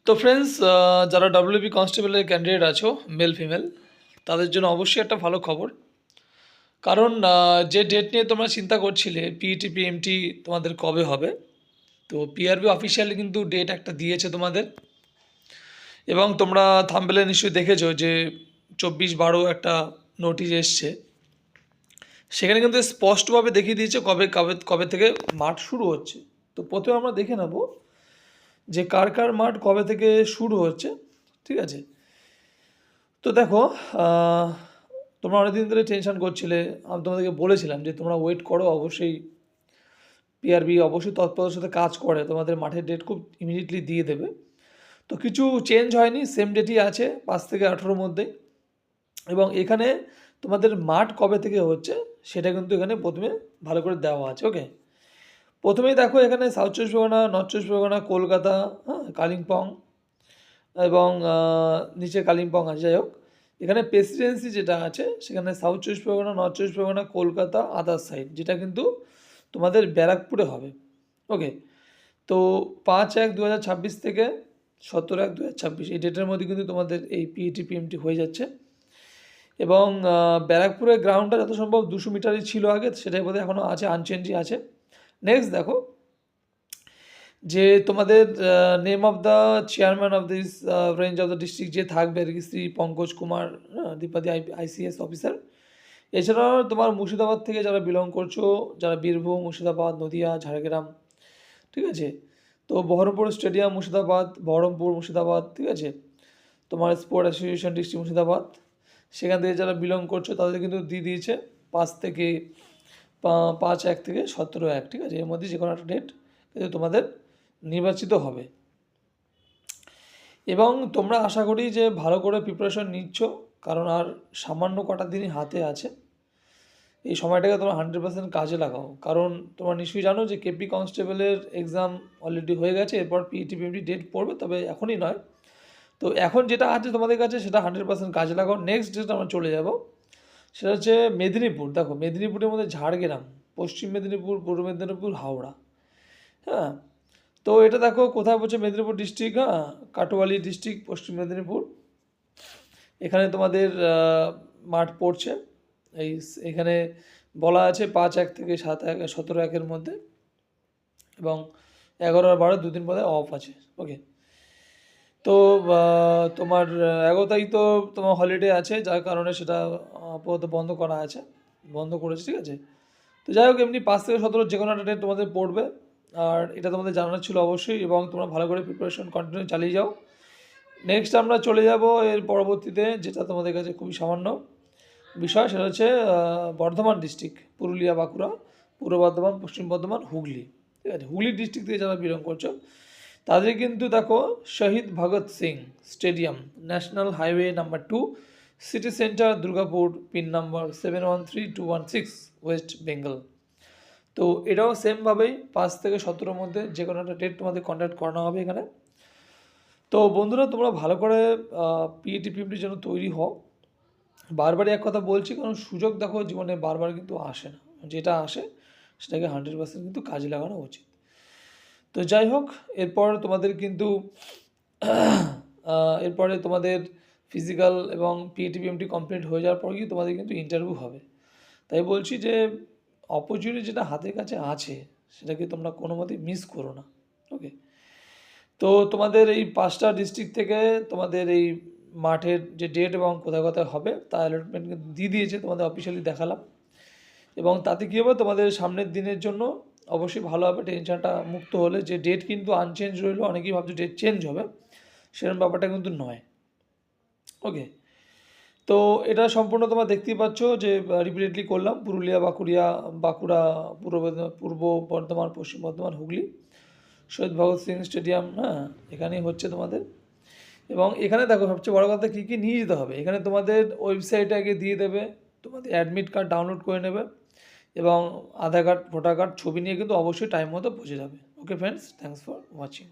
তো ফ্রেন্ডস, যারা ডব্লিউবি কনস্টেবলের ক্যান্ডিডেট আছো, মেল ফিমেল, তাদের জন্য অবশ্যই একটা ভালো খবর। কারণ যে ডেট নিয়ে তোমরা চিন্তা করছিলে পিইটি পিএমটি তোমাদের কবে হবে, তো পিআরবি অফিসিয়ালি কিন্তু ডেট একটা দিয়েছে তোমাদের। এবং তোমরা থাম্বনেলে নিশ্চয়ই দেখেছো যে 24/12 একটা নোটিশ এসছে। সেখানে কিন্তু স্পষ্টভাবে দেখিয়ে দিয়েছে কবে কবে কবে থেকে মাঠ শুরু হচ্ছে। তো প্রথমে আমরা দেখে নেব যে কার কার মাঠ কবে থেকে শুরু হচ্ছে। ঠিক আছে, তো দেখো, আহ, তোমরা অনেকদিন ধরে টেনশন করছিলে। আমি তোমাদেরকে বলেছিলাম যে তোমরা ওয়েট করো, অবশ্যই পিআরবি অবশ্যই তৎপরতার সাথে কাজ করে, তোমাদের মাঠের ডেট খুব ইমিডিয়েটলি দিয়ে দেবে। তো কিছু চেঞ্জ হয়নি, সেম ডেটই আছে 5 থেকে 18 মধ্যে। এবং এখানে তোমাদের মাঠ কবে থেকে হচ্ছে সেটা কিন্তু এখানে প্রথমে ভালো করে দেওয়া আছে। ওকে, প্রথমেই দেখো এখানে সাউথ চব্বিশ পরগনা, নর্থ চব্বিশ পরগনা, কলকাতা, হ্যাঁ, কালিম্পং এবং নিচে কালিম্পং আছে। যাই হোক, এখানে প্রেসিডেন্সি যেটা আছে সেখানে সাউথ চব্বিশ পরগনা, নর্থ চব্বিশ পরগনা, কলকাতা, আদার সাইড, যেটা কিন্তু তোমাদের ব্যারাকপুরে হবে। ওকে, তো 5/1/2026 থেকে 17/1/2026 এই ডেটের মধ্যে কিন্তু তোমাদের এই পিইটি পিএমটি হয়ে যাচ্ছে। এবং ব্যারাকপুরের গ্রাউন্ডটা যত সম্ভব 200 মিটারই ছিল আগে, সেটাই বোধহয় এখনও আছে, আনচেঞ্জই আছে। নেক্সট দেখো যে তোমাদের name of the chairman of this range of the district যে থাকবে আর কি, শ্রী পঙ্কজ কুমার দ্বিপাদী আইসিএস অফিসার। এছাড়াও তোমার মুর্শিদাবাদ থেকে যারা বিলং করছো, যারা বীরভূম, মুর্শিদাবাদ, নদিয়া, ঝাড়গ্রাম, ঠিক আছে, তো বহরমপুর স্টেডিয়াম মুর্শিদাবাদ, বহরমপুর মুর্শিদাবাদ, ঠিক আছে, তোমার স্পোর্ট অ্যাসোসিয়েশন ডিস্ট্রিক্ট মুর্শিদাবাদ, সেখান থেকে যারা বিলং করছো তাদের কিন্তু দিয়ে দিয়েছে 5 থেকে 17/1, ঠিক আছে, এর মধ্যে যে কোনো একটা ডেট কিন্তু তোমাদের নির্বাচিত হবে। এবং তোমরা আশা করি যে ভালো করে প্রিপারেশন নিচ্ছ, কারণ আর সামান্য কটা দিনই হাতে আছে। এই সময়টাকে তোমরা 100% কাজে লাগাও, কারণ তোমরা নিশ্চয়ই জানো যে কেপি কনস্টেবলের এক্সাম অলরেডি হয়ে গেছে, এরপর পিইটি পিএমটি ডেট পড়বে, তবে এখনই নয়। তো এখন যেটা আছে তোমাদের কাছে সেটা 100% কাজে লাগাও। নেক্সট ডেট আমরা চলে যাব, সেটা হচ্ছে মেদিনীপুর। দেখো, মেদিনীপুরের মধ্যে ঝাড়গ্রাম, পশ্চিম মেদিনীপুর, পূর্ব মেদিনীপুর, হাওড়া, হ্যাঁ। তো এটা দেখো কোথায় পড়ছে, মেদিনীপুর ডিস্ট্রিক্ট, হ্যাঁ, কাটোয়ালি ডিস্ট্রিক্ট, পশ্চিম মেদিনীপুর। এখানে তোমাদের মাঠ পড়ছে এখানে বলা আছে 5/1 থেকে 17/1 মধ্যে, এবং 11/12 দুদিন পরে অফ আছে। ওকে, তো তোমার 11 তারিখ তো তোমার হলিডে আছে, যার কারণে সেটা আপাতত বন্ধ করা আছে, বন্ধ করেছে, ঠিক আছে। তো যাই হোক, এমনি 5 থেকে 17 যে কোনো একটা ডেট তোমাদের পড়বে, আর এটা তোমাদের জানানো ছিল অবশ্যই, এবং তোমরা ভালো করে প্রিপারেশন কন্টিনিউ চালিয়ে যাও। নেক্সট আমরা চলে যাব এর পরবর্তীতে, যেটা তোমাদের কাছে খুবই সামান্য বিষয়, সেটা হচ্ছে বর্ধমান ডিস্ট্রিক্ট, পুরুলিয়া, বাঁকুড়া, পূর্ব বর্ধমান, পশ্চিম বর্ধমান, হুগলি, ঠিক আছে। হুগলি ডিস্ট্রিক্ট থেকে যারা বিলং করছো তাদের কিন্তু দেখো Shaheed Bhagat Singh stadium, national highway number 2, city centre, Durgapur, pin number 713216, West Bengal. তো এটাও সেমভাবেই 5 থেকে 17 মধ্যে যে কোনো একটা ডেট তোমাদের কন্ট্যাক্ট করানো হবে এখানে। তো বন্ধুরা, তোমরা ভালো করে পিইটি পিএমটির জন্য তৈরি হও। বারবারই এক কথা বলছি, কারণ সুযোগ দেখো জীবনে বারবার কিন্তু আসে না, যেটা আসে সেটাকে 100% কিন্তু কাজে লাগানো উচিত। তো যাই হোক, এরপর তোমাদের কিন্তু এরপরে তোমাদের ফিজিক্যাল এবং পিইটি পিএমটি কমপ্লিট হয়ে যাওয়ার পর কি তোমাদের কিন্তু ইন্টারভিউ হবে। তাই বলছি যে অপরচুনিটি যেটা হাতের কাছে আছে সেটাকে তোমরা কোনো মতেই মিস করো না। ওকে, তো তোমাদের এই 5টা ডিস্ট্রিক্ট থেকে তোমাদের এই মাঠের যে ডেট এবং কোথায় কোথায় হবে তা অ্যালটমেন্ট কিন্তু দিয়ে দিয়েছে, তোমাদের অফিসিয়ালি দেখালাম। এবং তাতে কী হবে, তোমাদের সামনের দিনের জন্য অবশ্যই ভালো হবে, টেনশনটা মুক্ত হলে। যে ডেট কিন্তু আনচেঞ্জ রইলো, অনেকেই ভাবছে ডেট চেঞ্জ হবে, সেরকম ব্যাপারটা কিন্তু নয়। ওকে, তো এটা সম্পূর্ণ তোমরা দেখতেই পাচ্ছ যে রিপিটেডলি করলাম, পুরুলিয়া, বাঁকুড়া, পূর্ব বর্ধমান, পশ্চিম বর্ধমান, হুগলি, শহীদ ভগৎ সিং স্টেডিয়াম, হ্যাঁ, এখানেই হচ্ছে তোমাদের। এবং এখানে দেখো সবচেয়ে বড় কথা কী কী নিয়ে যেতে হবে, এখানে তোমাদের ওয়েবসাইটে আগে দিয়ে দেবে, তোমাদের অ্যাডমিট কার্ড ডাউনলোড করে নেবে, এবং আধার কার্ড, ভোটার কার্ড ছবি নিয়ে কিন্তু অবশ্যই টাইম মতো পৌঁছে যাবে। Okay friends, thanks for watching.